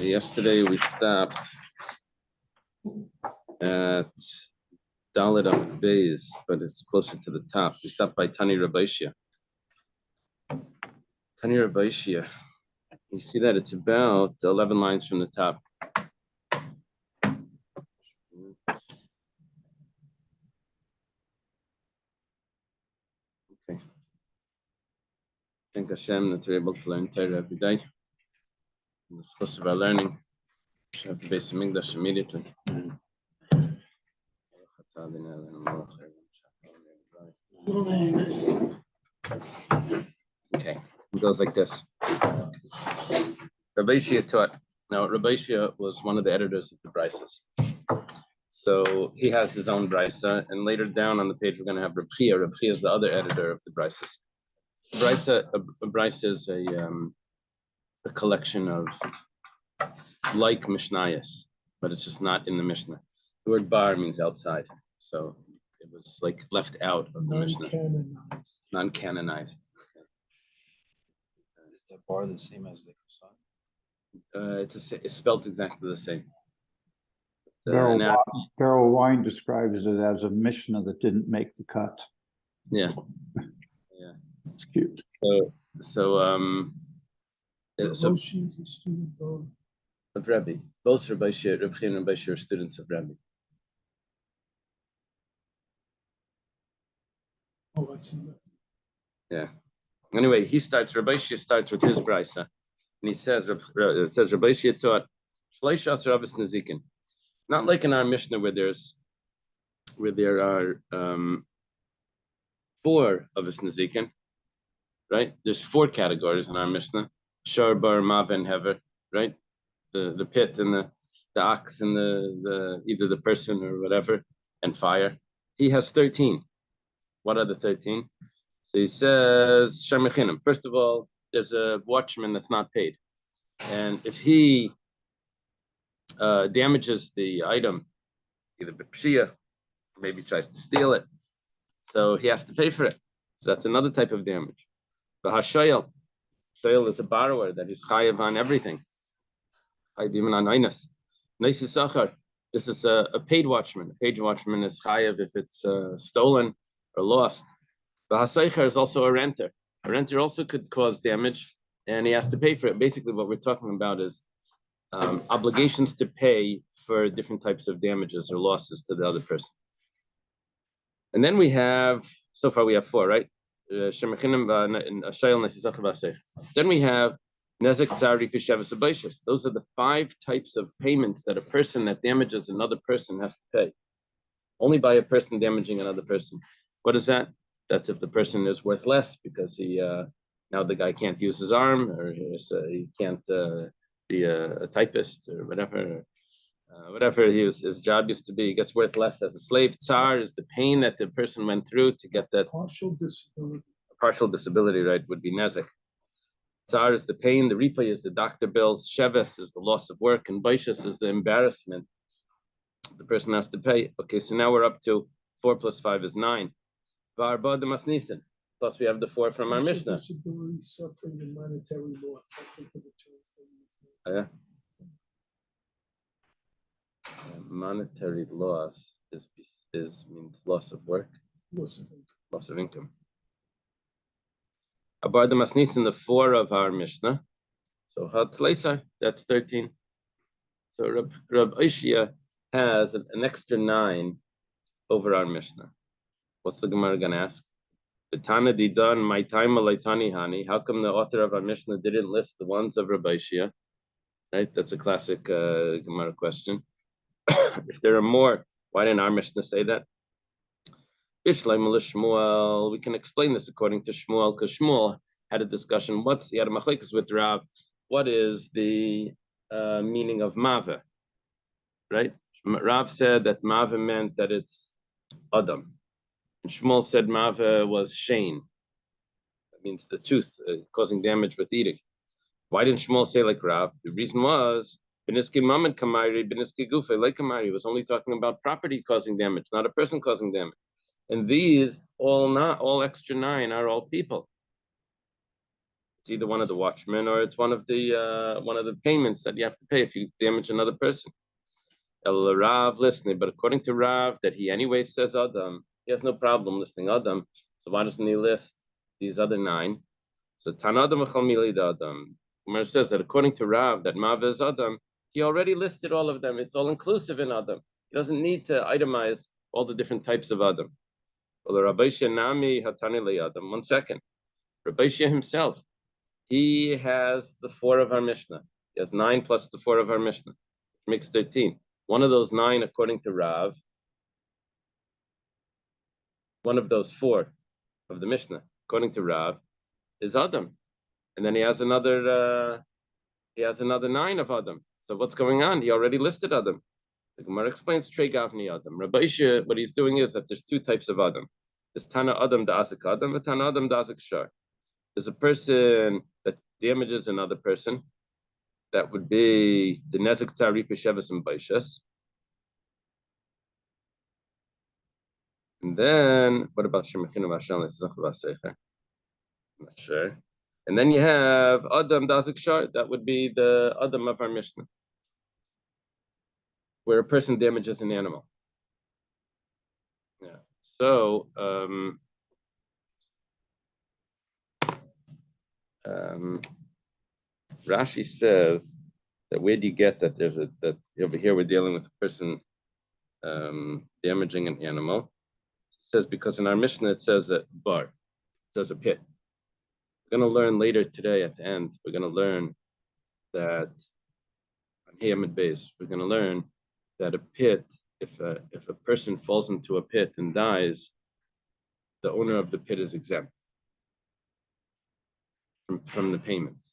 Yesterday we stopped at Dalit of Bays, but it's closer to the top. We stopped by Tani Rabbaishia. Tani Rabbaishia. You see that it's about 11 lines from the top. Okay. Thank Hashem that we're able to learn Torah every day. In the course of our learning, we have the base of Migdash immediately. Okay, it goes like this. Rabbi Shia taught. Now, Rabbi Shia was one of the editors of the Brises. So he has his own Brisa, and later down on the page we're going to have Rabbi Chia. Rabbi Chia is the other editor of the Brises. A Brisa is a collection of like Mishnayos, but it's just not in the Mishnah. The word bar means outside, so it was like left out of the Mishnah. Non-canonized. Is that bar the same as the Kassan? It's spelled exactly the same. Beryl Wine describes it as a Mishnah that didn't make the cut. Yeah, it's cute. So She is a student of Rabbi. Both Rabbi Shia and Rabbi Shia are students of Rabbi. Oh, I see that. Yeah. Anyway, Rabbi Shia starts with his brisa, and he says, Rabbi Shia taught Shleishas Rabbis Nezikin. Not like in our Mishnah where there are 4 of his Nezikin, right? There's 4 categories in our Mishnah: Shar, Bar, Mav, and Hever, right? The pit and the ox and the either the person or whatever, and fire. He has 13. What are the 13? So he says, Sharmechinim. First of all, there's a watchman that's not paid. And if he damages the item, either b'pshia, maybe tries to steal it, so he has to pay for it. So that's another type of damage. But hashayel is a borrower that he's chayav on everything. Even on Einas. This is a paid watchman. A paid watchman is chayav if it's stolen or lost. The hasaycher is also a renter. A renter also could cause damage, and he has to pay for it. Basically, what we're talking about is obligations to pay for different types of damages or losses to the other person. And then we have, so far we have 4, right? Then we have Nezek Tzari Pishavas Abaishas. Those are the 5 types of payments that a person that damages another person has to pay. Only by a person damaging another person. What is that? That's if the person is worth less because he now the guy can't use his arm, or he can't be a typist or whatever. Whatever his job used to be, he gets worth less as a slave. Tsar is the pain that the person went through to get that partial disability, right? Would be nezek. Tsar is the pain. The ripa is the doctor bills. Sheves is the loss of work, and baishas is the embarrassment the person has to pay. Okay, so now we're up to 4 plus 5 is 9. Varba de masnisin. Plus we have the 4 from our Mishnah. Disability, suffering, and monetary loss. Yeah. Monetary loss means loss of work, loss of income. Abar the masnisin, the 4 of our Mishnah. So hatleisar, that's 13. So Rab Ishia has an extra 9 over our Mishnah. What's the Gemara gonna ask? Betana didan my time alaitani hani. How come the author of our Mishnah didn't list the ones of Rabbi Shia? Right, that's a classic Gemara question. If there are more, why didn't our Mishnah say that? Shmuel. We can explain this according to Shmuel, because Shmuel had a discussion. He had a machlekes with Rav. What is the meaning of mava? Right? Rav said that mava meant that it's Adam. And Shmuel said mava was Shane. That means the tooth causing damage with eating. Why didn't Shmuel say like Rav? The reason was Beniski Mammon Kamari, Beniski Gufe, like Kamari was only talking about property causing damage, not a person causing damage. And these all extra 9 are all people. It's either one of the watchmen or it's one of the payments that you have to pay if you damage another person. El Rav listening, but according to Rav, that he anyway says Adam, he has no problem listing Adam. So why doesn't he list these other 9? So Tanadam Chalmili Adam. Umar says that according to Rav, that Mav is Adam, he already listed all of them. It's all inclusive in Adam. He doesn't need to itemize all the different types of Adam. Well, Rabbi Nami Hatanile Adam. 1 second. Rabbi himself, he has the 4 of our Mishnah. He has 9 plus the 4 of our Mishnah, which makes 13. One of those 9, according to Rav, one of those 4 of the Mishnah, according to Rav, is Adam. And then he has another 9 of Adam. So what's going on? He already listed Adam. The Gemara explains Trei Gavni Adam. Rabbi Isha, what he's doing is that there's 2 types of Adam. There's Tana Adam Da'asik Adam and Tana Adam Da'asik Shar. There's a person that damages another person. That would be the Nezek Tzari Pesheves and Baishas. And then, what about Shemachinu Vashem? I'm not sure. And then you have Adam Dazik Shar. That would be the Adam of our Mishnah, where a person damages an animal. Yeah. So, Rashi says that where do you get that that over here we're dealing with a person damaging an animal? It says because in our Mishnah it says that bar, it says a pit. We're going to learn later today at the end. We're going to learn that on Hamid base. We're going to learn that a pit, if a person falls into a pit and dies, the owner of the pit is exempt from the payments.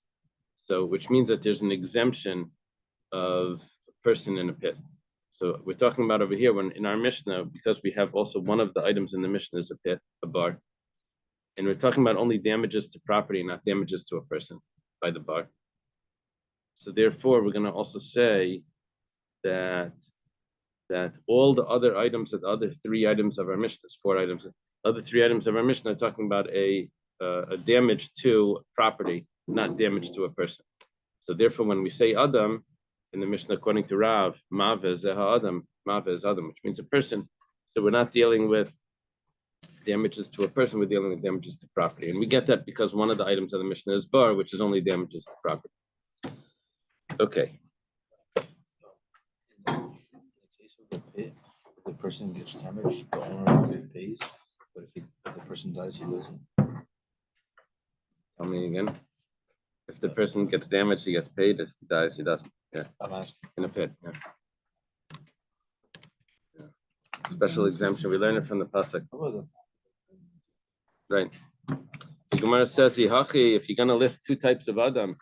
So, which means that there's an exemption of a person in a pit. So we're talking about over here when in our Mishnah, because we have also one of the items in the Mishnah is a pit, a bar. And we're talking about only damages to property, not damages to a person by the bar. So therefore, we're going to also say that all the other items, the other 3 items of our Mishnah, 4 items, the other 3 items of our Mishnah are talking about a damage to property, not damage to a person. So therefore, when we say Adam in the Mishnah, according to Rav, Mav is Adam, which means a person. So we're not dealing with damages to a person, we're dealing with damages to property. And we get that because one of the items of the Mishnah is bar, which is only damages to property. Okay. In the case of the pit, if the person gets damaged, the owner of it pays. But if the person dies, he doesn't. Tell me again. If the person gets damaged, he gets paid. If he dies, he doesn't. Yeah. I'm asking. In a pit. Yeah. Yeah. Special exemption. We learn it from the pasuk. Right. The Gemara says, if you're going to list 2 types of Adam,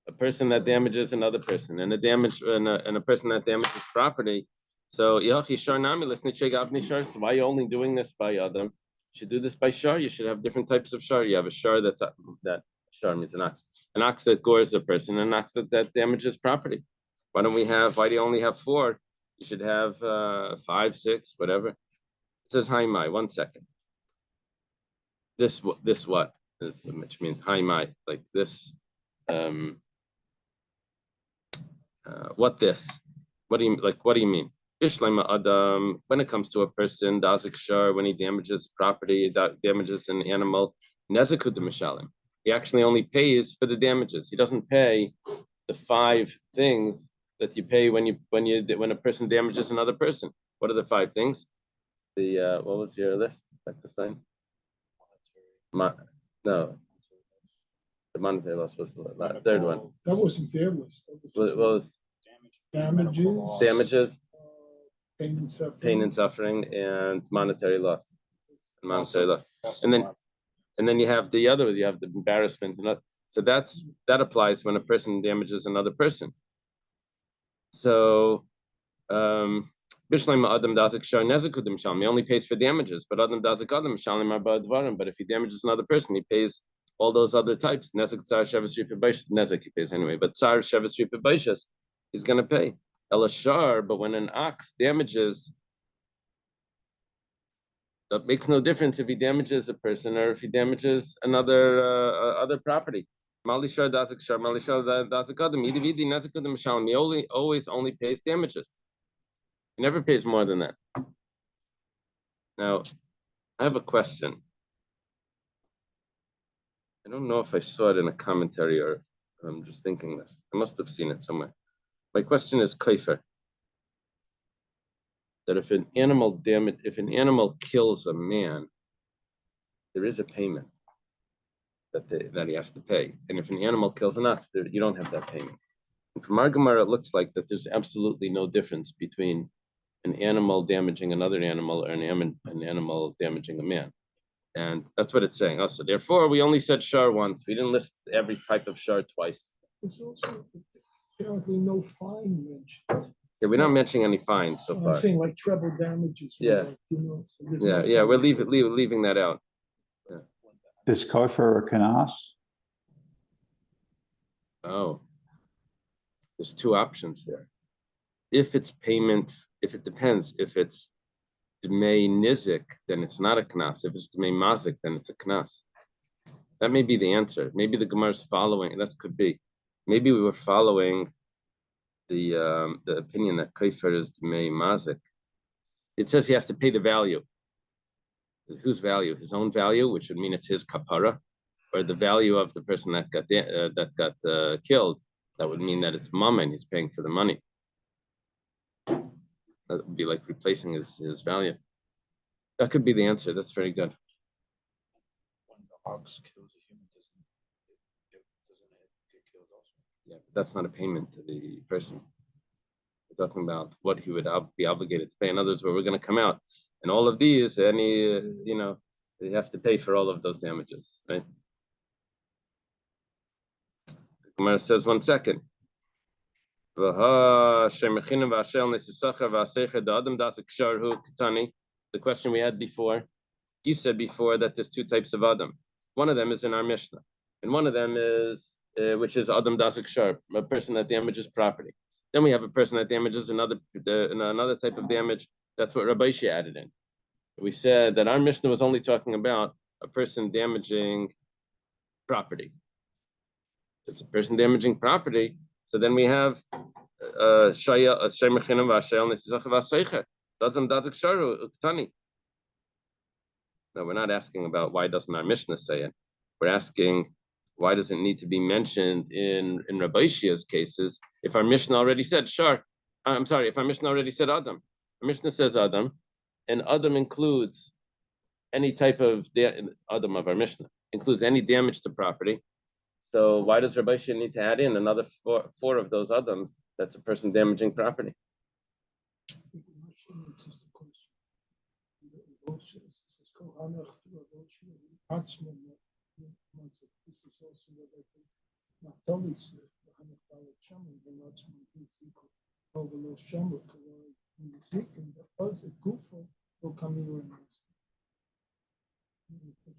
a person that damages another person and a person that damages property. So why are you only doing this by Adam? You should do this by Shar. You should have different types of Shar. You have a Shar that Shar means an ox that gores a person, and an ox that damages property. Why do you only have 4? You should have 5, 6, whatever. It says Haimai. 1 second. This what? This, which means Haimai, like this. What this? What do you mean? Adam, when it comes to a person, Dazik Shar, when he damages property, damages an animal, Nezakud the Mishalim. He actually only pays for the damages. He doesn't pay the 5 things that you pay when a person damages another person. What are the 5 things? What was your list? Like this time? No. The monetary loss was the 3rd one. That wasn't their list. What was Damages. Pain and suffering. And monetary loss. And then you have the other. You have the embarrassment. So that applies when a person damages another person. So Bishleim Adam Dazik Shar Nezekudim Shalom. He only pays for damages, but Adam Dazik Adam Shalom Arba Dvarim. But if he damages another person, he pays all those other types. Nezek Tzar Sheves Ripa Baishas. Nezek he pays anyway, but Tzar Sheves Ripa Baishas, he's going to pay. Elashar, but when an ox damages That makes no difference if he damages a person or if he damages another other property. He always pays damages. He never pays more than that. Now, I have a question. I don't know if I saw it in a commentary or I'm just thinking this. I must have seen it somewhere. My question is kaifer. That if an animal kills a man, there is a payment that he has to pay. And if an animal kills an ox, you don't have that payment. And from our Gemara, it looks like that there's absolutely no difference between an animal damaging another animal or an animal damaging a man. And that's what it's saying. Also, therefore, we only said shar once. We didn't list every type of shar twice. There's also apparently no fine mentioned. Yeah, we're not mentioning any fines so far. I'm saying like treble damages. Yeah. So no Yeah, we're fine. leaving that out. Is kosher a kanas? Oh, there's two options there. If it's payment, if it depends, if it's Dmei Nizik, then it's not a knas. If it's Dmei Mazik, then it's a knas. That may be the answer. Maybe the Gemara is following, that could be. Maybe we were following the opinion that Kaifer is Dmei Mazik. It says he has to pay the value. Whose value? His own value, which would mean it's his kapara, or the value of the person that got killed. That would mean that it's mammon. He's paying for the money. That would be like replacing his value. That could be the answer. That's very good. When the ox kills a human, doesn't it get killed also? Yeah, but that's not a payment to the person. We're talking about what he would be obligated to pay. In other words, where we're going to come out. And all of these, he has to pay for all of those damages, right? The Gemara says, 1 second. The question we had before, you said before that there's two types of Adam. One of them is in our Mishnah, and one of them is, which is Adam Dasik Shar, a person that damages property. Then we have a person that damages another type of damage. That's what Rabbi Shia added in. We said that our Mishnah was only talking about a person damaging property. It's a person damaging property. So then we have no, we're not asking about why doesn't our Mishnah say it. We're asking why does it need to be mentioned in Rabbi Shia's cases if our Mishnah already said Shar. I'm sorry, if our Mishnah already said Adam. Our Mishnah says Adam, and Adam includes any type of Adam of our Mishnah, includes any damage to property. So why does Rabbi Shia need to add in another four of those Adams? That's a person damaging property.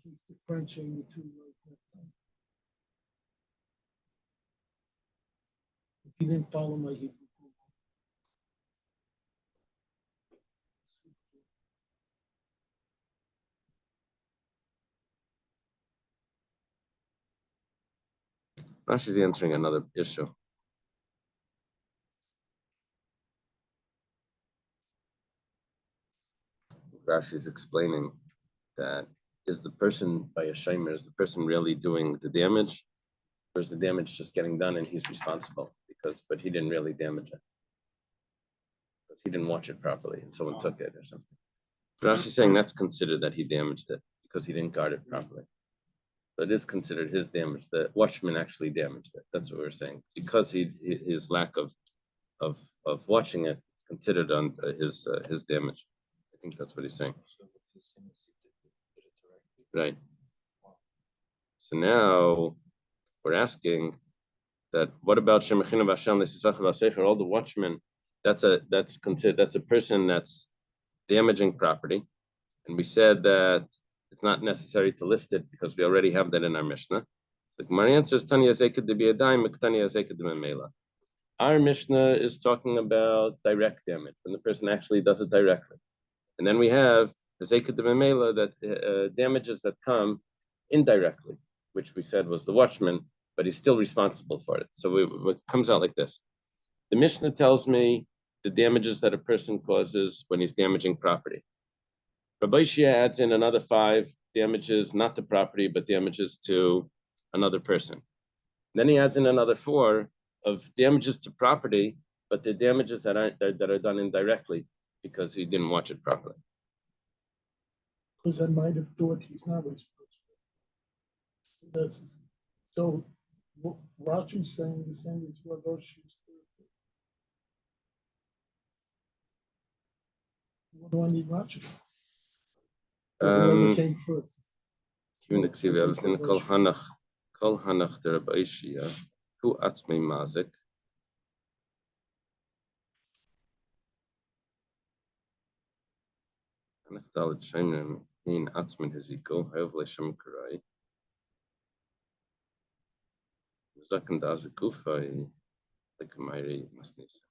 He's differentiating the two right now. If you didn't follow my Hebrew. Rashi's answering another issue. Rashi's explaining that is the person by a shamer, is the person really doing the damage, or is the damage just getting done and he's responsible but he didn't really damage it because he didn't watch it properly and someone took it or something. Rashi's saying that's considered that he damaged it because he didn't guard it properly. So it is considered his damage. The watchman actually damaged it. That's what we're saying. Because his lack of watching it, it's considered on his damage. I think that's what he's saying. Right. So now we're asking that what about Shemachina Vashem Sefer? All the watchmen, that's a person that's damaging property, and we said that it's not necessary to list it because we already have that in our Mishnah. The Gemara answers Tanya Zeked to be a dime, Tanya Zeked to Mela. Our Mishnah is talking about direct damage when the person actually does it directly, and then we have that damages that come indirectly, which we said was the watchman, but he's still responsible for it. So it comes out like this. The Mishnah tells me the damages that a person causes when he's damaging property. Rabbi Shia adds in another 5 damages, not to property, but damages to another person. Then he adds in another 4 of damages to property, but the damages that are done indirectly because he didn't watch it properly. Because I might have thought he's not responsible. So what Rashi's saying the same as what Rosh used to. What do I need Rashi? Whoever came first. Kol hanach der Rabbi Shia, hu atzmei mazik. Hanach dalet sheinem hin atzmin heziko, hayav leishem karai. Zaken da zekufa, like Mayri masnisa.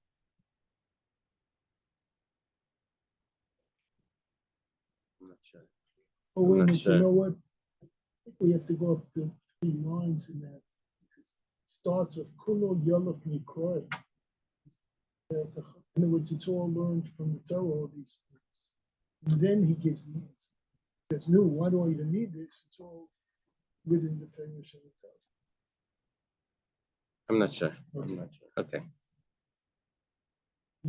I'm not sure. Oh, wait a I'm not minute, sure. you know what? I think we have to go up to 3 lines in that. It starts with Kulo Yolof Mikroy. In other words, it's all learned from the Torah, all these things. And then he gives the answer. He says, no, why do I even need this? It's all within the finish of the Torah. I'm not sure. Okay.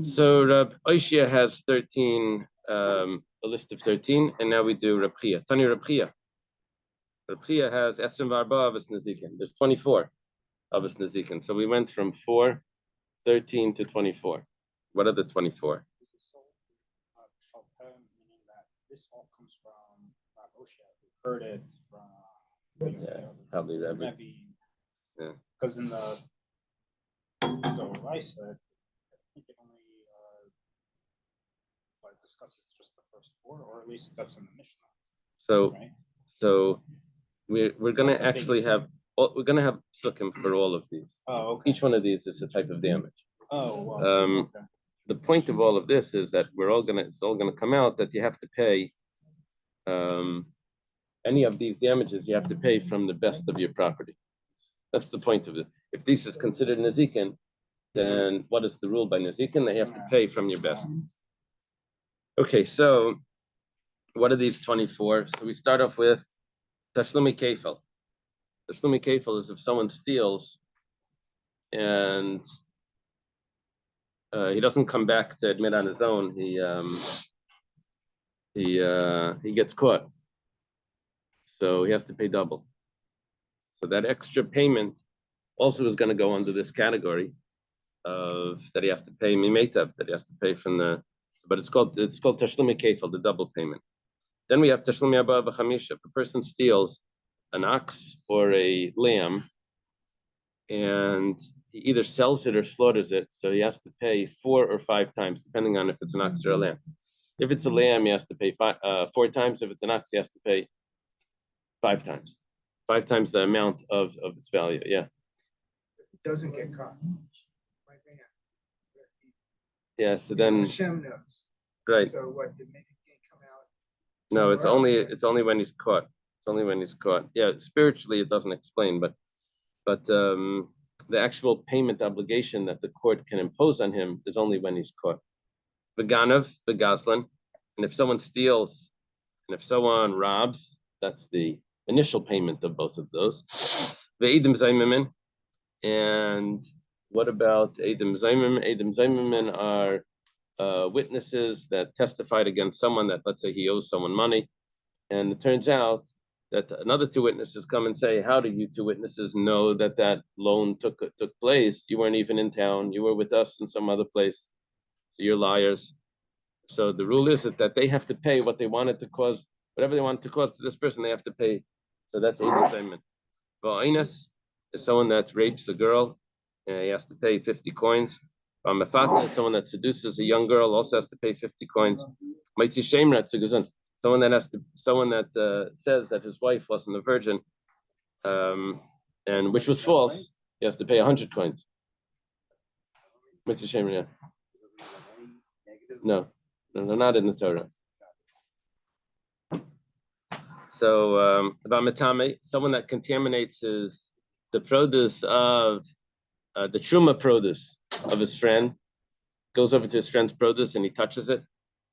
So Rab Oishia has 13, a list of 13, and now we do Rab Chia. Tani Rab Chia. Rab Chia has Esrim Varba Avos Nezikin. There's 24 Avos Nezikin. So we went from 4, 13 to 24. What are the 24? Meaning that this all comes from Moshe. We heard it from Probably Rebbe. Yeah. Because in the Raisa, I think it only discusses just the first 4, or at least that's in the Mishnah. So, right? So we're gonna actually have psukim for all of these. Oh, okay. Each one of these is a type of damage. Oh, wow. Okay. The point of all of this is that it's all gonna come out that you have to pay any of these damages you have to pay from the best of your property. That's the point of it. If this is considered Nazikin, then what is the rule by Nazikin? That you have to pay from your best. Okay, so what are these 24? So we start off with Tashlumi Kefel. Tashlumi Kefel is if someone steals and he doesn't come back to admit on his own, he gets caught. So he has to pay double. So that extra payment also is going to go under this category of that he has to pay mimetav, that he has to pay from the, but it's called tashlumi kefil, the double payment. Then we have tashlumi abba v'chamisha. If a person steals an ox or a lamb and he either sells it or slaughters it, so he has to pay 4 or 5 times, depending on if it's an ox or a lamb. If it's a lamb, he has to pay 4 times. If it's an ox, he has to pay 5 times. 5 times the amount of its value. Yeah. It doesn't get caught. Yeah. So then. Hashem knows. Right. So what? The minute it come out. No, it's only when he's caught. It's only when he's caught. Yeah. Spiritually, it doesn't explain, but the actual payment obligation that the court can impose on him is only when he's caught. The ganav, the gazlan, and if someone steals, and if someone robs, that's the initial payment of both of those. The edim zaymimin, and what about edim zaymimin? Edim zaymimin are witnesses that testified against someone that, let's say, he owes someone money, and it turns out that another 2 witnesses come and say, how do you 2 witnesses know that that loan took place? You weren't even in town. You were with us in some other place. So you're liars. So the rule is that they have to pay what they wanted to cause, whatever they wanted to cause to this person, they have to pay. So that's Eid assignment. Va'inus is someone that rapes a girl, and he has to pay 50 coins. Mefata is someone that seduces a young girl, also has to pay 50 coins. Maitzi Shemra Tzugazun. Someone that says that his wife wasn't a virgin, and which was false, he has to pay 100 coins. Mitzvah Shemer, yeah. No, not in the Torah. So someone that contaminates the produce of the truma produce of his friend, goes over to his friend's produce and he touches it,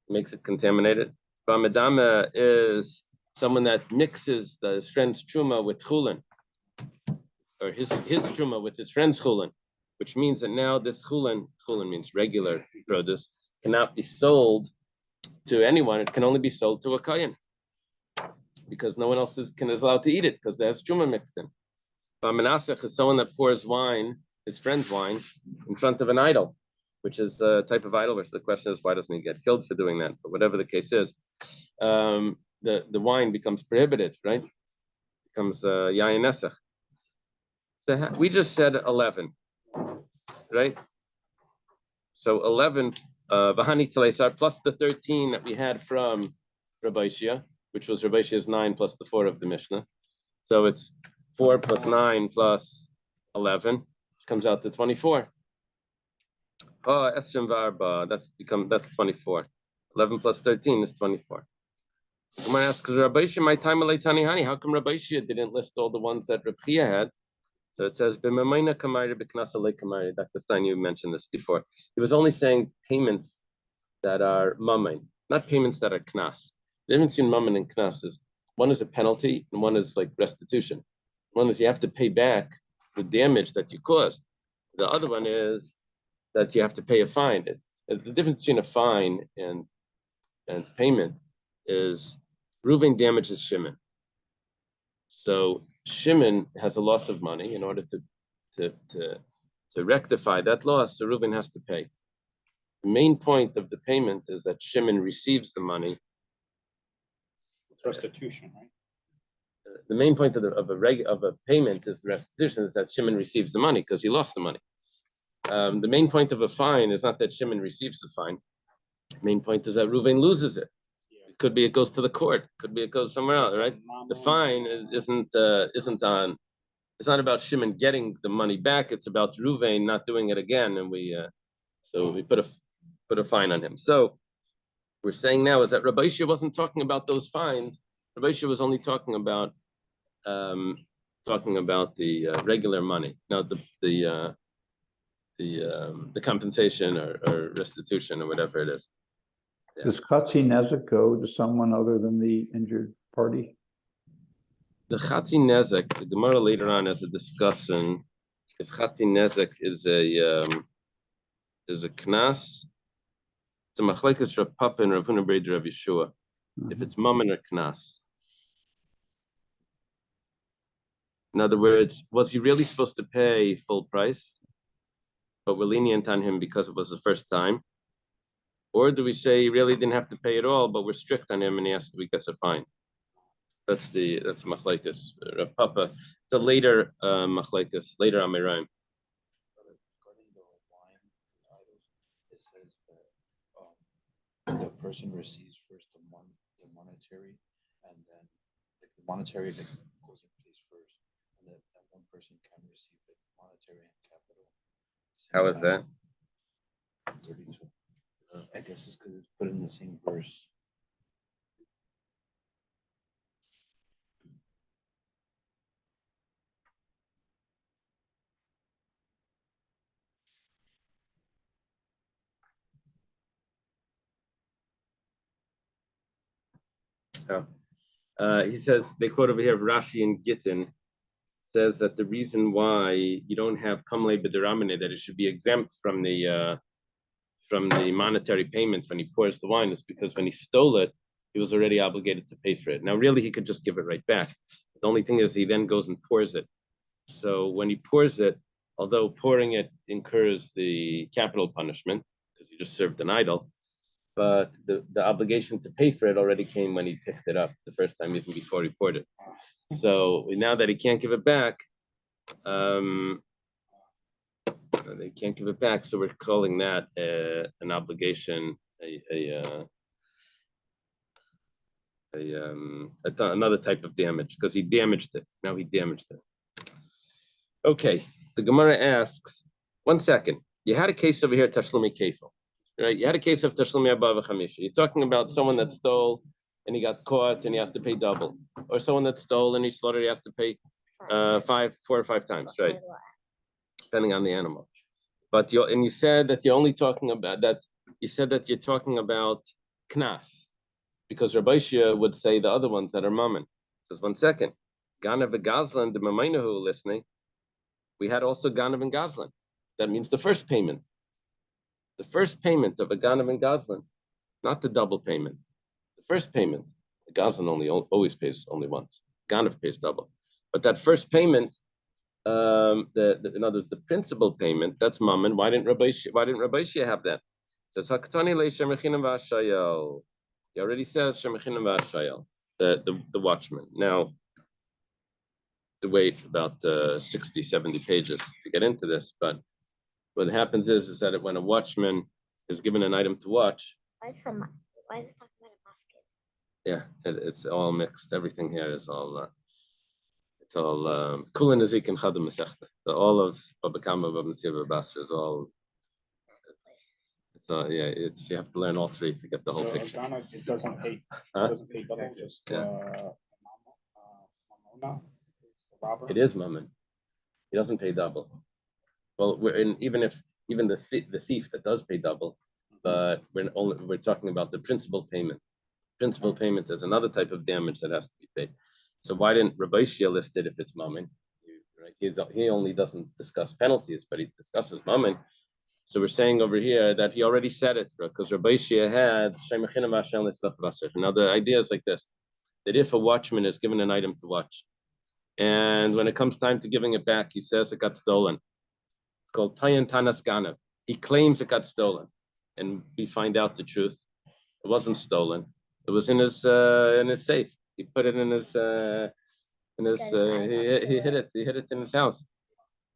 makes it contaminated. Bamedama is someone that mixes his friend's truma with chulin, or his truma with his friend's chulin, which means that now this chulin means regular produce, cannot be sold to anyone. It can only be sold to a kohen, because no one else is allowed to eat it because there's truma mixed in. Menasech is someone that pours wine, his friend's wine, in front of an idol, which is a type of idol. Which the question is, why doesn't he get killed for doing that? But whatever the case is, the wine becomes prohibited, right? Becomes yayin nesach. So we just said 11, right? So 11 v'hani tleisar plus the 13 that we had from Rabbi Shia, which was Rabbi Shia's 9 plus the 4 of the Mishnah. So it's 4 plus 9 plus 11, which comes out to 24. Oh, Esrim Varba, that's 24. 11 plus 13 is 24. I'm going to ask, Rabbi Shia, my time Hani, how come Rabbi Shia didn't list all the ones that Reb Chia had? So it says, Dr. Stein, you mentioned this before. He was only saying payments that are mamain, not payments that are knas. The difference between mammon and knas is one is a penalty and one is like restitution. One is you have to pay back the damage that you caused. The other one is that you have to pay a fine. The difference between a fine and payment is Reuven damages Shimon. So Shimon has a loss of money. In order to rectify that loss, so Reuven has to pay. The main point of the payment is that Shimon receives the money. Restitution, right? The main point of a payment is restitution, is that Shimon receives the money because he lost the money. The main point of a fine is not that Shimon receives the fine. The main point is that Reuven loses it. It could be it goes to the court. Could be it goes somewhere else, right? The fine isn't on. It's not about Shimon getting the money back. It's about Reuven not doing it again, and we put a fine on him. So we're saying now is that Rabbi Shia wasn't talking about those fines. Rabbi Shia was only talking about the regular money. Now the compensation or restitution or whatever it is. Yeah. Does Chatzi Nezek go to someone other than the injured party? The Chatzi Nezek, the Gemara later on has a discussion if Chatzi Nezek is a knas. It's a machlekes Rav Papa and Rav Huna Breder Rav Yeshua. If it's mammon or knas. In other words, was he really supposed to pay full price, but we're lenient on him because it was the first time? Or do we say he really didn't have to pay at all, but we're strict on him and he gets a fine? That's machlekes Rav Papa. It's a later machlekes, later Amiraim. Regarding the wine idols, it says that the person receives first the monetary, and then the monetary that goes in place first, and that one person can receive the monetary and capital. How is that? 32. I guess it's because it's put in the same verse. He says, they quote over here, Rashi and Gittin says that the reason why you don't have kamle b'deramine, that it should be exempt from the monetary payment when he pours the wine, is because when he stole it, he was already obligated to pay for it. Now, really, he could just give it right back. The only thing is he then goes and pours it. So when he pours it, although pouring it incurs the capital punishment, because you just served an idol, but the obligation to pay for it already came when he picked it up the first time, even before he poured it. So now that he can't give it back, they can't give it back. So we're calling that an obligation, another type of damage, because he damaged it. Now he damaged it. Okay, the Gemara asks, 1 second. You had a case over here, Tashlumi Kefil, right? You had a case of Tashlumi Abba V'Chamisha. You're talking about someone that stole and he got caught and he has to pay double. Or someone that stole and he slaughtered, he has to pay 4 or 5 times, right? Depending on the animal. But you said that you're only talking about that. You said that you're talking about knas, because Rabbi Shia would say the other ones that are mammon. Says 1 second. Ganav and Gazlan, the Mamainahu listening. We had also Ganav and Gazlan. That means the first payment. The first payment of a Ganav and Gazlan, not the double payment. The first payment. The Gazlan always pays only once. Ganav pays double. But that first payment, in other words, the principal payment, that's mammon. Why didn't Rabbi Shia have that? It says Hakatani le Shemechinam v'Ashayel. He already says Shemechinam v'Ashayel, the watchman. Now, to wait about 60, 70 pages to get into this, but what happens is that when a watchman is given an item to watch, why is it talking about a yeah, it's all mixed. Everything here is all Kulan Nazik and Chadam Masechta. All of Baba Kamma, Baba Mitzvah, Baba Basra is all. You have to learn all 3 to get the whole picture. It doesn't pay. Doesn't pay double. Just Mamona, robber. It is mammon. He doesn't pay double. Well, even the thief that does pay double, but we're talking about the principal payment. Principal payment is another type of damage that has to be paid. So why didn't Rabbi Shia list it if it's mammon? Right? He only doesn't discuss penalties, but he discusses mammon. So we're saying over here that he already said it, because Rabbi Shia had Shemechinam v'Ashayel and stuff. Now the idea is like this: that if a watchman is given an item to watch, and when it comes time to giving it back, he says it got stolen. It's called Tayan Tanas Ganav. He claims it got stolen, and we find out the truth. It wasn't stolen. It was in his safe. He put it in his he hid it in his house.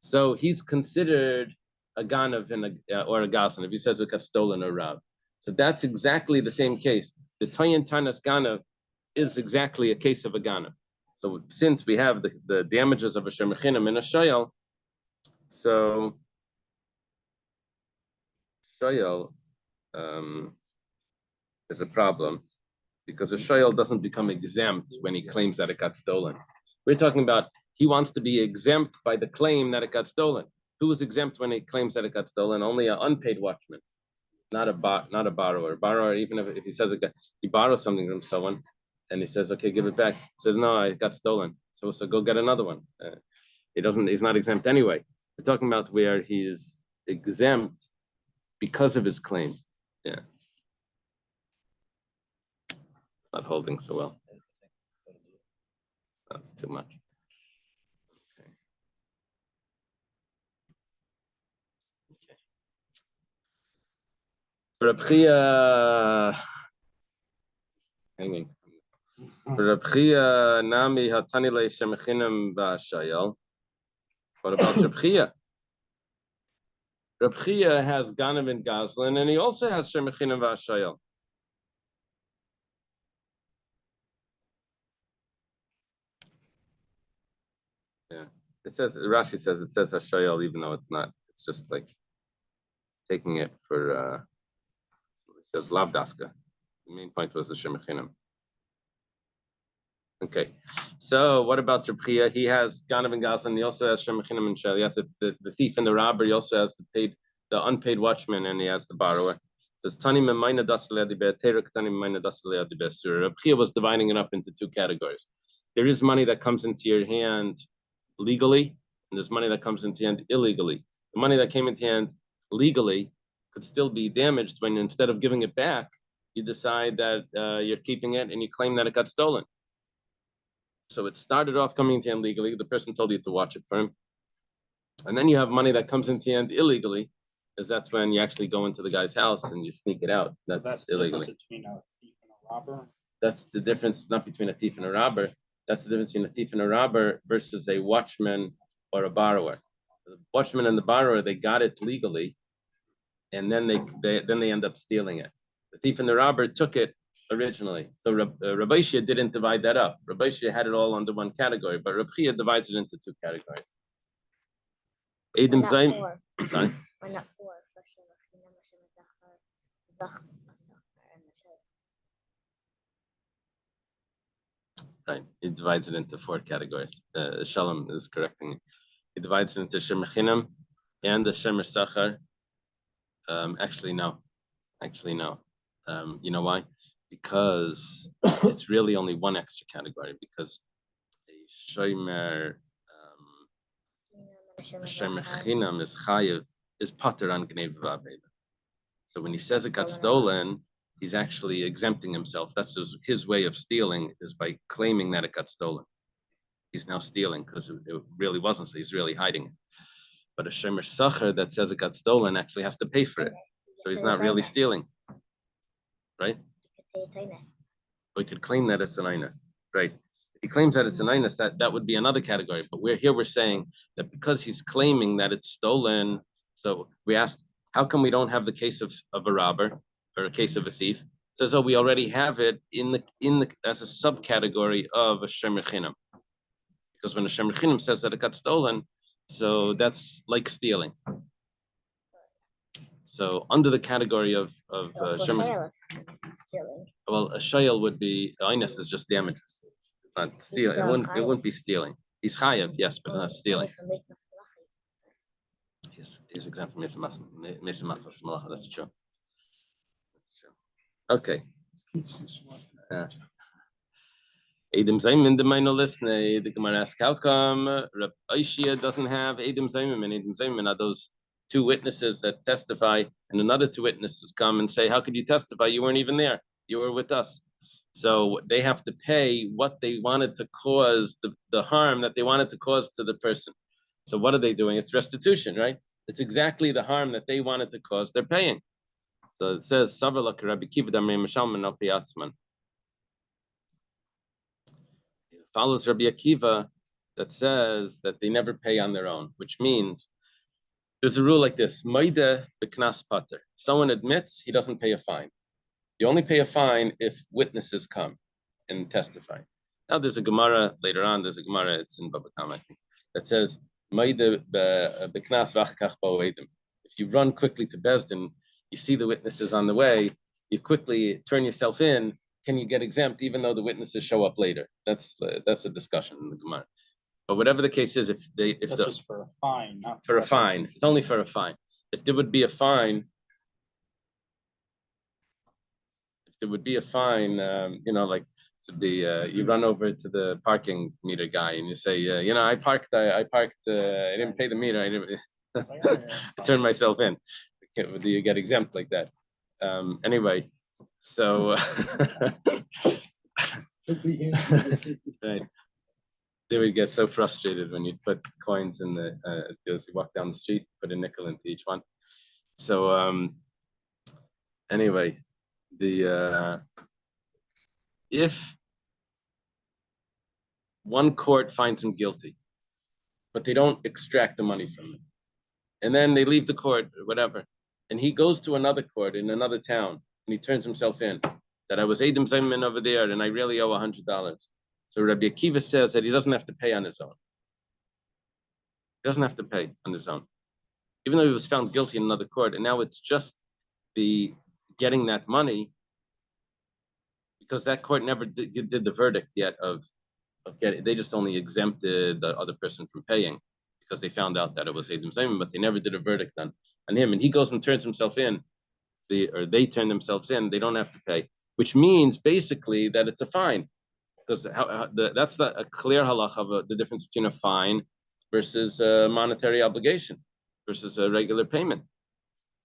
So he's considered a ganav or a gasan if he says it got stolen or robbed. So that's exactly the same case. The Tayan Tanas Ganav is exactly a case of a ganav. So since we have the damages of a shemechinam and a shayel, so shayel is a problem, because a shayel doesn't become exempt when he claims that it got stolen. We're talking about he wants to be exempt by the claim that it got stolen. Who is exempt when he claims that it got stolen? Only an unpaid watchman, not a borrower. Borrower, even if he says he borrows something from someone, and he says, "Okay, give it back." He says, "No, it got stolen." So go get another one. He's not exempt anyway. We're talking about where he is exempt because of his claim. Yeah. Not holding so well. That's too much. Okay. Reb Chia, hanging. Reb Chia nami hatani le shemechinam v'ashayel. What about Reb Chia? Reb Chia has Ganav and Gazlan, and he also has shemechinam v'ashayel. Yeah, Rashi says Hashayel, even though it's not. It's just like taking it for. It says Lav Dafka. The main point was the Shemechinam. Okay, so what about Reb Chia? He has Ganav and Gazlan. He also has Shemechinam and Shel. He has the thief and the robber. He also has the unpaid watchman, and he has the borrower. It says Tani Memayna Dasal Yadibeh Terek Tani Memayna Dasal Yadibeh Surah. Reb Chia was dividing it up into 2 categories. There is money that comes into your hand legally, and there's money that comes into hand illegally. The money that came into hand legally could still be damaged when, instead of giving it back, you decide that you're keeping it and you claim that it got stolen. So it started off coming into hand legally. The person told you to watch it for him. And then you have money that comes into hand illegally, because that's when you actually go into the guy's house and you sneak it out. That's illegally. The difference between a thief and a robber? That's the difference, not between a thief and a robber. That's the difference between a thief and a robber versus a watchman or a borrower. The watchman and the borrower, they got it legally, and then they end up stealing it. The thief and the robber took it originally. So Rabbi Shia didn't divide that up. Rabbi Shia had it all under one category, but Rabbi Chia divides it into 2 categories. Eidim Zayn. Sorry. Why not 4? Right. He divides it into 4 categories. Shalom is correcting me. He divides it into Shemer Chinam and the Shemer Sachar. Actually, no. You know why? Because it's really only one extra category. Because a Shemer Chinam is Chayiv, is Pater on Gnei V'Aveda. So when he says it got stolen, he's actually exempting himself. That's his way of stealing, is by claiming that it got stolen. He's now stealing because it really wasn't, so he's really hiding it. But a Shemer Sachar that says it got stolen actually has to pay for it. So he's not really stealing. Right? We could claim that it's an inus. Right. If he claims that it's an inus, that would be another category. But we're saying that because he's claiming that it's stolen, so we asked, how come we don't have the case of a robber or a case of a thief? It says, we already have it in the as a subcategory of a Shemer Chinam. Because when a Shemer Chinam says that it got stolen, so that's like stealing. So under the category of Shemer, well, a shayel would be, inus is just damages, not stealing. It wouldn't be stealing. He's chayav, yes, but not stealing. He's exempt from Mesa Malacha. That's true. Okay. Edim Zayim the minor listener, the Gemara asks, how come Rab Oishia doesn't have Edim Zayim, and Edim Zayim are those 2 witnesses that testify, and another 2 witnesses come and say, how could you testify? You weren't even there. You were with us. So they have to pay what they wanted to cause, the harm that they wanted to cause to the person. So what are they doing? It's restitution, right? It's exactly the harm that they wanted to cause. They're paying. So it says, follows Rabbi Akiva that says that they never pay on their own, which means there's a rule like this: Maida b'knas pater. If someone admits, he doesn't pay a fine. You only pay a fine if witnesses come and testify. Now there's a Gemara later on. There's a Gemara. It's in Baba Kama, I think, that says Maida b'knas v'achkach ba'oedim. If you run quickly to Bezdin, you see the witnesses on the way, you quickly turn yourself in. Can you get exempt even though the witnesses show up later? That's a discussion in the Gemara. But whatever the case is, if That's just for a fine, not for a fine, it's only for a fine. If there would be a fine, like to be, you run over to the parking meter guy and you say, I parked, I didn't pay the meter, I turned myself in. Do you get exempt like that? Anyway, so right. They would get so frustrated when you put coins in the you walk down the street, put a nickel into each one. So anyway, if one court finds him guilty, but they don't extract the money from him, and then they leave the court or whatever, and he goes to another court in another town, and he turns himself in, that I was Edim Zayman over there, and I really owe $100. So Rabbi Akiva says that he doesn't have to pay on his own. He doesn't have to pay on his own. Even though he was found guilty in another court, and now it's just the getting that money, because that court never did the verdict yet of getting, they just only exempted the other person from paying because they found out that it was Edim Zayman, but they never did a verdict on him. And he goes and turns himself in, they turn themselves in, they don't have to pay, which means basically that it's a fine. Because that's a clear halacha of the difference between a fine versus a monetary obligation versus a regular payment.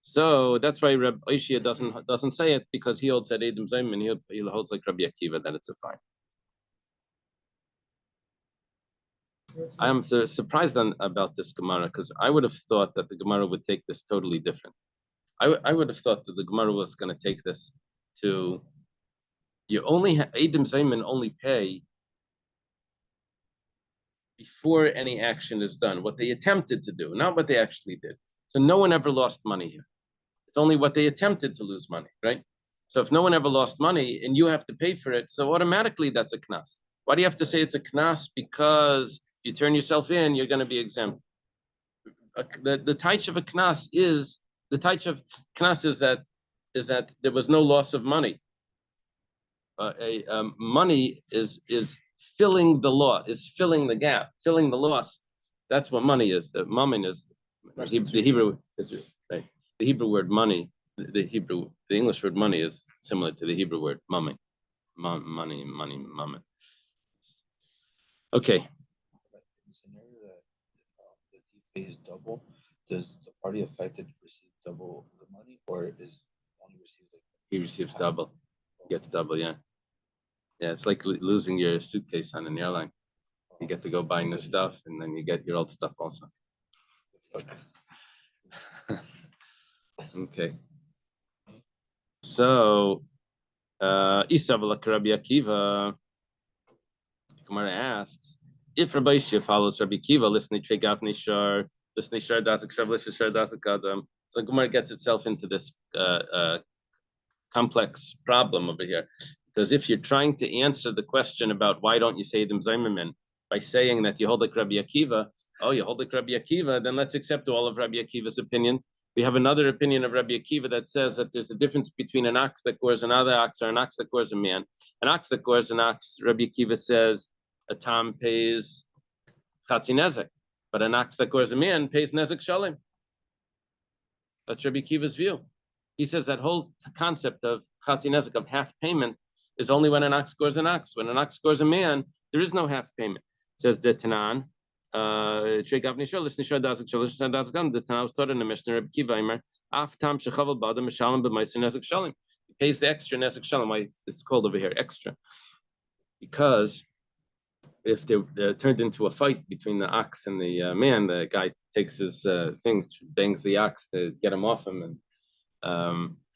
So that's why Rabbi Oishia doesn't say it, because he holds at Edim Zayman, he holds like Rabbi Akiva that it's a fine. I am surprised about this Gemara, because I would have thought that the Gemara would take this totally different. I would have thought that the Gemara was going to take this to, you only Edim Zayman only pay before any action is done, what they attempted to do, not what they actually did. So no one ever lost money here. It's only what they attempted to lose money, right? So if no one ever lost money and you have to pay for it, so automatically that's a knas. Why do you have to say it's a knas? Because you turn yourself in, you're going to be exempt. The taich of a knas is that there was no loss of money. Money is filling the law, is filling the gap, filling the loss. That's what money is. The mammon is the Hebrew is right. The Hebrew word money, the English word money is similar to the Hebrew word money, money, mammon. Okay. In the scenario that the thief pays double, does the party affected receive double the money, or is only receives like He receives double, gets double, yeah. Yeah, it's like losing your suitcase on an airline. You get to go buy new stuff, and then you get your old stuff also. Okay. So, Isavala Rabbi Akiva, Gemara asks, if Rabbi Yishia follows Rabbi Akiva, listen to Gavni Shar, listen to Shar Dazik Shav, listen to Shar Dazik Adam. So Gemara gets itself into this complex problem over here. Because if you're trying to answer the question about why don't you say them Zaymamin by saying that you hold like Rabbi Akiva, oh, you hold like Rabbi Akiva, then let's accept all of Rabbi Akiva's opinion. We have another opinion of Rabbi Akiva that says that there's a difference between an ox that gores another ox or an ox that gores a man. An ox that gores an ox, Rabbi Akiva says a tam pays chatzi nezek, but an ox that gores a man pays nezek shalim. That's Rabbi Akiva's view. He says that whole concept of chatzi nezek, of half payment, is only when an ox scores an ox. When an ox scores a man, there is no half payment. It says the Tanan. He pays the extra nezek shalom. Why it's called over here extra? Because if they turned into a fight between the ox and the man, the guy takes his thing, bangs the ox to get him off him, and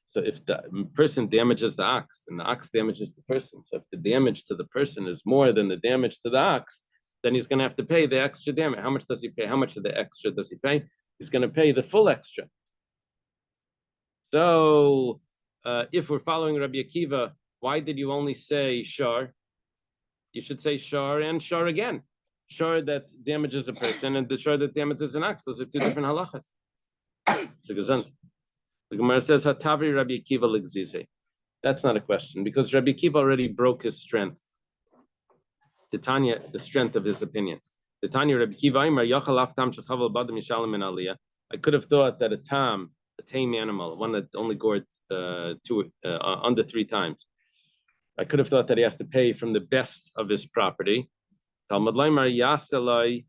so if the person damages the ox and the ox damages the person, so if the damage to the person is more than the damage to the ox, then he's going to have to pay the extra damage. How much does he pay? How much of the extra does he pay? He's going to pay the full extra. So if we're following Rabbi Akiva, why did you only say shar? You should say shar and shar again. Shar that damages a person and the shar that damages an ox. Those are two different halachas. It's a gazant. The Gemara says, Hatavi Rabbi Akiva l'gzize. That's not a question, because Rabbi Akiva already broke his strength. Titania, the strength of his opinion. Titania Rabbi Akiva Aimer, Yachal Aftam Shechaval Badam Yishalim in Aliyah. I could have thought that a tame animal, one that only gored under 3 times, I could have thought that he has to pay from the best of his property. Talmud Laimar Yaselai, I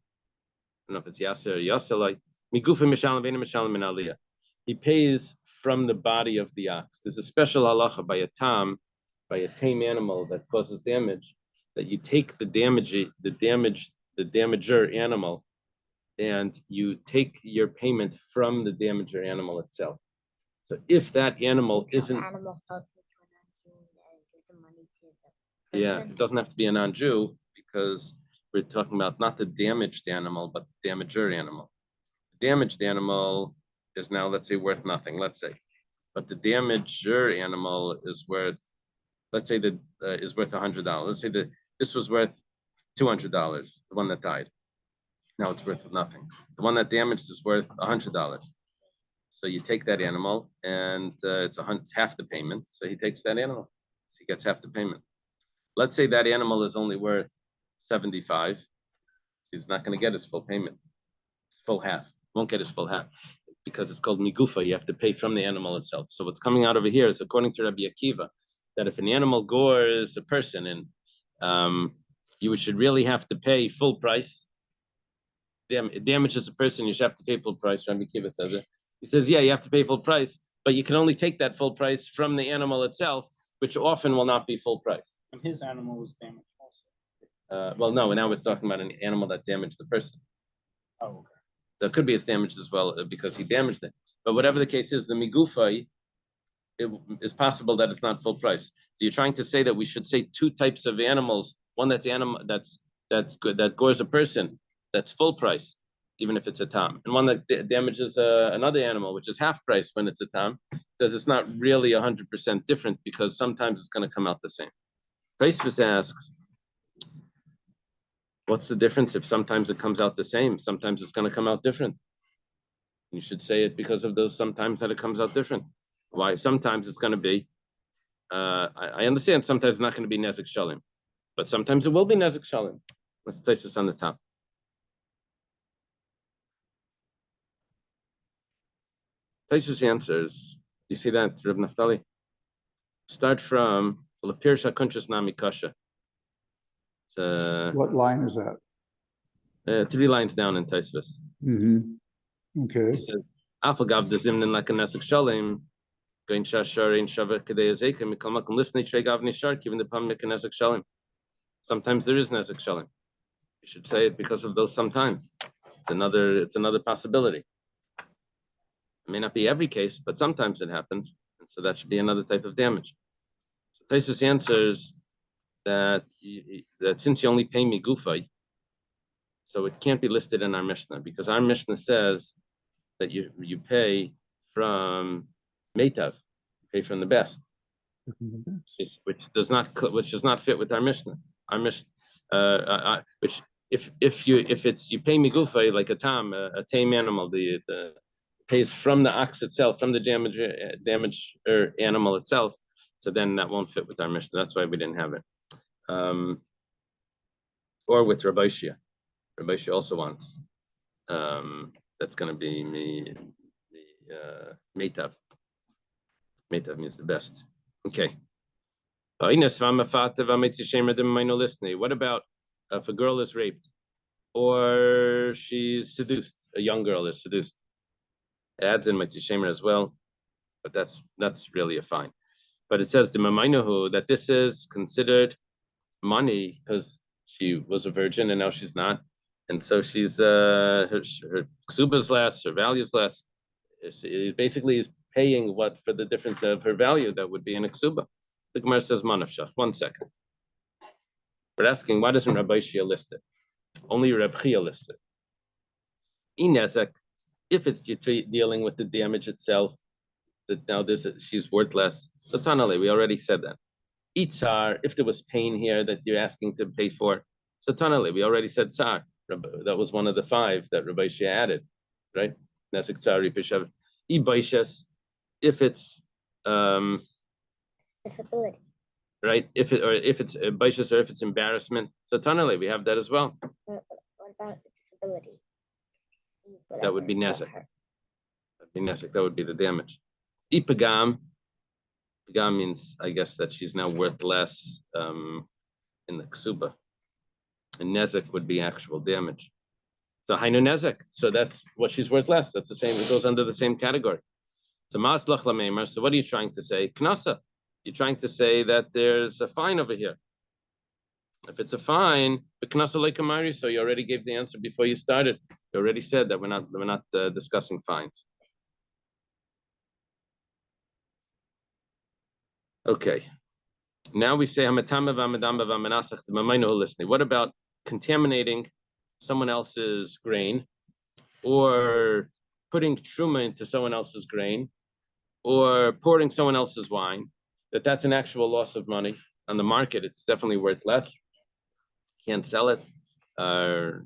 don't know if it's Yaser or Yaselai, Migufa Mishalim Vena Mishalim in Aliyah. He pays from the body of the ox. There's a special halacha by a tame animal that causes damage, that you take the damager animal, and you take your payment from the damager animal itself. So if that animal isn't, animal sells it to a non-Jew and gives the money to the yeah, person. it doesn't have to be a non-Jew, because we're talking about not the damaged animal, but the damager animal. The damaged animal is now, let's say, worth nothing, let's say. But the damager animal is worth, let's say that is worth $100. Let's say that this was worth $200, the one that died. Now it's worth nothing. The one that damaged is worth $100. So you take that animal, and it's half the payment. So he takes that animal. So he gets half the payment. Let's say that animal is only worth 75. He's not going to get his full payment. His full half. Won't get his full half, because it's called migufa. You have to pay from the animal itself. So what's coming out over here is, according to Rabbi Akiva, that if an animal gores a person, and you should really have to pay full price. It damages a person, you should have to pay full price. Rabbi Akiva says it. He says, yeah, you have to pay full price, but you can only take that full price from the animal itself, which often will not be full price. And his animal was damaged also. Well, no, now we're talking about an animal that damaged the person. Oh, okay. So it could be as damaged as well, because he damaged it. But whatever the case is, the migufa, it is possible that it's not full price. So you're trying to say that we should say 2 types of animals: one that's animal that's good, that gores a person, that's full price, even if it's a tam, and one that damages another animal, which is half price when it's a tam. Says it's not really 100% different, because sometimes it's going to come out the same. Taisvis asks, what's the difference if sometimes it comes out the same, sometimes it's going to come out different? You should say it because of those sometimes that it comes out different. Why? Sometimes it's going to be, I understand sometimes it's not going to be nezek shalim, But sometimes it will be nezek shalim. Let's place this on the top. Taisus answers. You see that, Reb Naftali? Start from Lapirsha Kunchas Nami Kasha. What line is that? 3 lines down in Taisvis. Okay. He says, Afagav the Zimnin like a Nesek Shalim, going Shashar in Shava Kadea Zekim, Kalmakum listening Tregav Nishar, given the Pam Nesek Shalim. Sometimes there is Nesek Shalim. You should say it because of those sometimes. It's another possibility. It may not be every case, but sometimes it happens. And so that should be another type of damage. So Taisus answers that since you only pay me gufay, so it can't be listed in our Mishnah, because our Mishnah says that you pay from Meitav, pay from the best, which does not fit with our Mishnah. Our Mishnah, which if you pay me gufay like a tame animal, the pays from the ox itself, from the damage animal itself, so then that won't fit with our Mishnah. That's why we didn't have it. Or with Rabbi Shia. Rabbi Shia also wants. That's going to be Meitav. Meitav means the best. Okay. What about if a girl is raped or she's seduced? A young girl is seduced. It adds in Mitzvah Shemer as well, but that's really a fine. But it says that this is considered money because she was a virgin and now she's not, and so she's her ksuba is less, her value is less. It basically is paying what for the difference of her value that would be in a ksuba. The Gemara says manavshach. 1 second. We're asking, why doesn't Rabbi Shia list it? Only Reb Chia lists it. Inezek, if it's dealing with the damage itself, that now she's worth less. So Tanale, we already said that. Itzar, if there was pain here that you're asking to pay for. So Tanale, we already said tsar. That was one of the 5 that Rabbi Shia added, right? Nezek tsari pishav. Ibaishes, if it's Disability. right, if it's baishes or if it's embarrassment. So Tanale, we have that as well. What about disability? That would be nezek. That'd be nezek. That would be the damage. Ipagam. Pagam means, I guess, that she's now worth less in the ksuba. And nezek would be actual damage. So hainu nezek. So that's what she's worth less. That's the same. It goes under the same category. So maslach lameimar. So what are you trying to say? Knasa. You're trying to say that there's a fine over here. If it's a fine, the knasa leikamari. So you already gave the answer before you started. You already said that we're not discussing fines. Okay. Now we say what about contaminating someone else's grain, or putting truma into someone else's grain, or pouring someone else's wine? That's an actual loss of money on the market. It's definitely worth less. Can't sell it. Or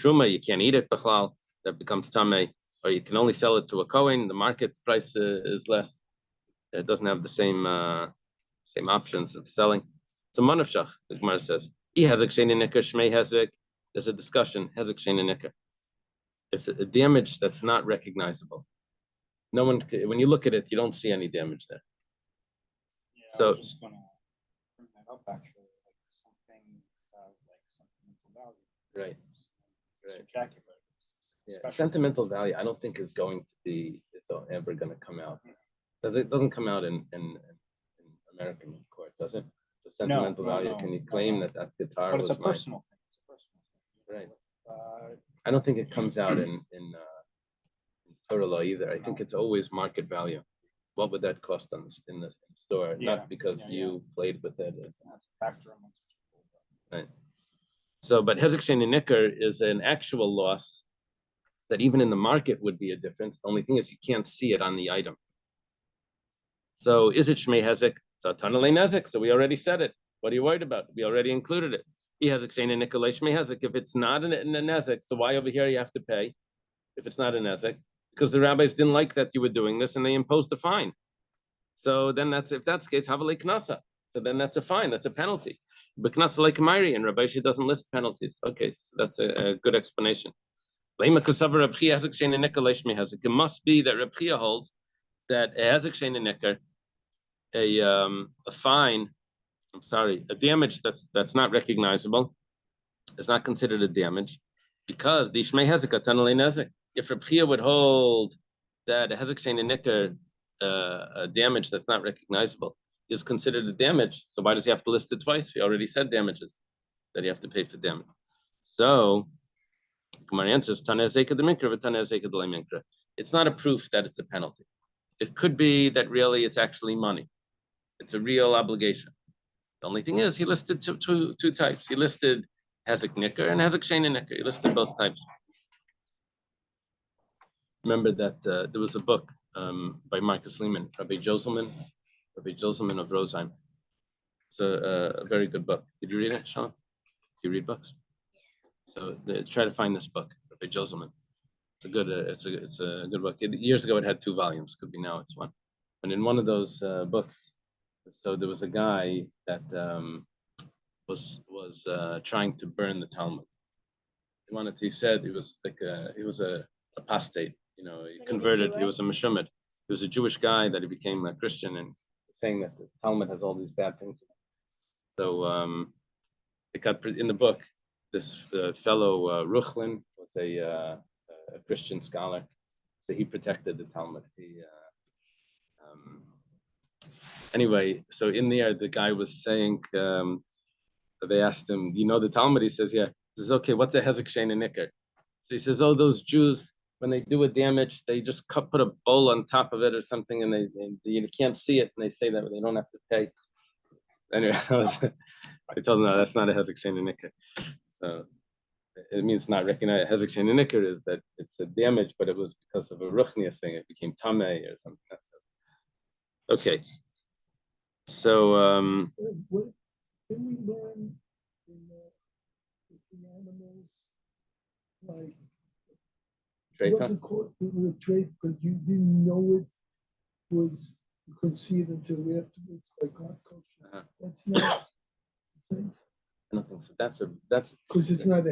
truma, you can't eat it. That becomes tameh. Or you can only sell it to a kohen. The market price is less. It doesn't have the same options of selling. It's a manavshach, the Gemara says. There's a discussion. If a damage that's not recognizable, no one, when you look at it, you don't see any damage there. Yeah, So I was just gonna bring that up actually, like something like sentimental value. Right. Subjective. Yeah. Sentimental value, I don't think is ever going to come out. It doesn't come out in American court, does it? The sentimental value. Can you claim that guitar was mine? But it's a personal thing. It's a personal thing. Right. I don't think it comes out in Torah law either. I think it's always market value. What would that cost in the store? Yeah. Not because you played with it. That's a factor amongst people. Right. So, but hezek shein nikar is an actual loss that even in the market would be a difference. The only thing is you can't see it on the item. So is it shmei hezek? So tanalei nezek. So we already said it. What are you worried about? We already included it. If it's not in a nezek, so why over here you have to pay? If it's not a nezek, because the rabbis didn't like that you were doing this and they imposed a fine. So then if that's the case, havalei knasa. So then that's a fine. That's a penalty. B'knas like Kamari, and Rabbi Shia doesn't list penalties. Okay, so that's a good explanation. It must be that Reb Chia holds that a fine, a damage that's not recognizable is not considered a damage because the Shmei Hezek Atanale Nezek. If Reb Chia would hold that a Hezek Shein Nicker, a damage that's not recognizable, is considered a damage, so why does he have to list it twice? We already said damages that you have to pay for damage. So Gemara answers, it's not a proof that it's a penalty. It could be that really it's actually money. It's a real obligation. The only thing is he listed two types. He listed Hezek Nicker and Hezek Shein Nicker. He listed both types. Remember that there was a book by Marcus Lehman, Rabbi Joselman of Rosheim. It's a very good book. Did you read it, Sean? Do you read books? So try to find this book, Rabbi Joselman. It's a good book. Years ago it had 2 volumes. Could be now it's 1. And in one of those books, so there was a guy that was trying to burn the Talmud. He said he was a apostate. He converted. He was a Meshumad. He was a Jewish guy that he became a Christian and saying that the Talmud has all these bad things. So it got in the book. This fellow Ruchlin was a Christian scholar, so he protected the Talmud. Anyway, so in there, the guy was saying, they asked him, "You know the Talmud?" He says, "Yeah." He says, "Okay, what's a Hezek Shein Nicker?" So he says, "Oh, those Jews, when they do a damage, they just put a bowl on top of it or something, and you can't see it, and they say that they don't have to pay." Anyway, I told him, "No, that's not a Hezek Shein Nicker." So it means not recognized. Hezek Shein Nicker is that it's a damage, but it was because of a ruchniya thing. It became tamei or something. Okay. So What can we learn in animals like it wasn't called a trait, but you didn't know it was, you couldn't see it until afterwards, like God kosher. That's not. I don't think so. That's because it's not.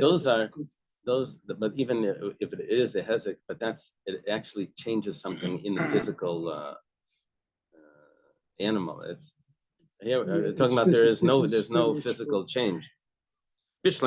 But even if it is a hezek, but it actually changes something in the physical animal. It's here we're talking about there's no physical change. I get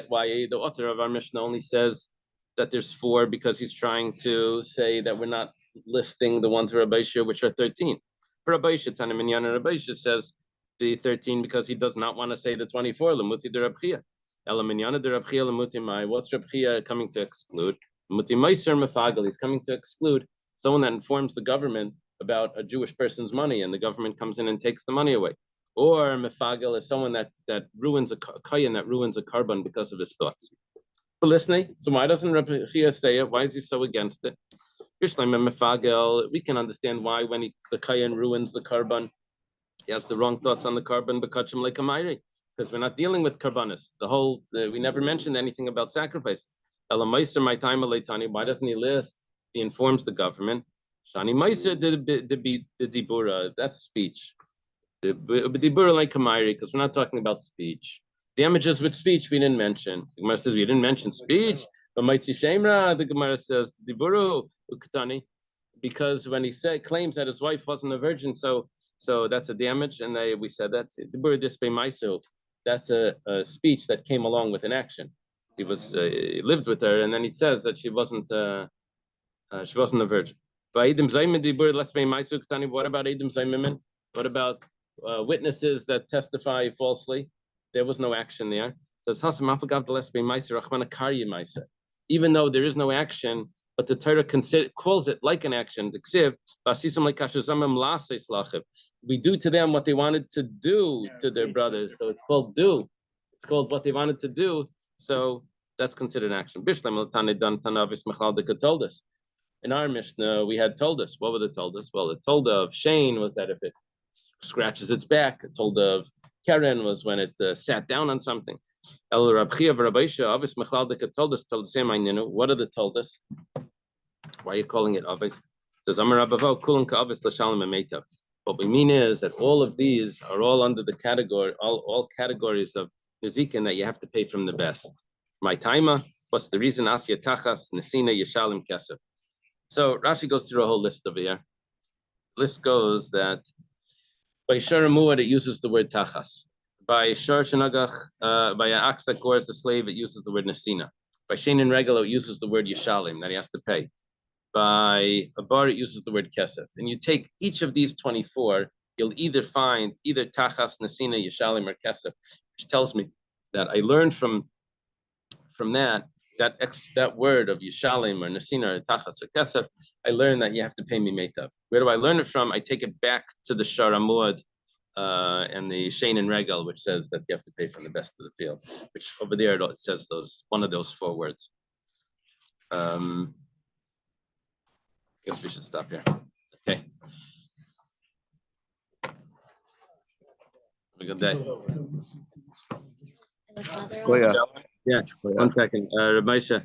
why the author of our Mishnah only says that there's 4 because he's trying to say that we're not listing the ones for Rabbi Shia, which are 13. For Rabbi Shia, Tana Minyan and Rabbi Shia says the 13 because he does not want to say the 24. Lemuti de Rab Chia. Ela Minyan de Rab Chia lemuti mai. What's Rab Chia coming to exclude? Lemuti meiser mefagel. He's coming to exclude someone that informs the government about a Jewish person's money, and the government comes in and takes the money away. Or mefagel is someone that ruins a kayan, that ruins a carbon because of his thoughts. But listening, so why doesn't Rabbi Chia say it? Why is he so against it? We can understand why when the kayan ruins the carbon, he has the wrong thoughts on the carbon, because we're not dealing with karbanis. We never mentioned anything about sacrifices. Why doesn't he list? He informs the government. Shani Meiser did dibura. That's speech. Dibura like Kamairi, because we're not talking about speech. Damages with speech we didn't mention. The Gemara says we didn't mention speech, but Maitzi Shemra, the Gemara says diburu ukatani, because when he claims that his wife wasn't a virgin, so that's a damage, and we said that dibura dispe maisu. That's a speech that came along with an action. He lived with her, and then he says that she wasn't a virgin. What about Eidim Zaymimin? What about witnesses that testify falsely? There was no action there. It says even though there is no action, but the Torah calls it like an action. We do to them what they wanted to do to their brothers. So it's called do. It's called what they wanted to do. So that's considered action. Told us. In our Mishnah, we had told us. What would it told us? Well, it told of Shane was that if it scratches its back. It told of Karen was when it sat down on something. El Rab Chia v'Rabbi Shia Avis Mechaldik told us the same. What did it told us? Why are you calling it Avis? It says Amar Rabavo Kulun Ka'avis L'Shalom Emeitav. What we mean is that all of these are all under the category, all categories of nezikin that you have to pay from the best. My timer, what's the reason? Asya tachas, nesina, yeshalim, kesef. So Rashi goes through a whole list over here. The list goes that by Shara Muad, it uses the word tachas. By Shar Shanagach, by Ax that gores the slave, it uses the word nesina. By Shein and Regalo, it uses the word yeshalim, that he has to pay. By a bar, it uses the word kesef. And you take each of these 24, you'll either find either tachas, nesina, yeshalim, or kesef, which tells me that I learned from that word of yeshalim or nesina or tachas or kesef, I learned that you have to pay me meitav. Where do I learn it from? I take it back to the Shara Muad and the Shein and Regal, which says that you have to pay from the best of the field, which over there it says one of those 4 words. I guess we should stop here. Okay. Have a good day. And the father. Yeah, 1 second. Rabbi Isha.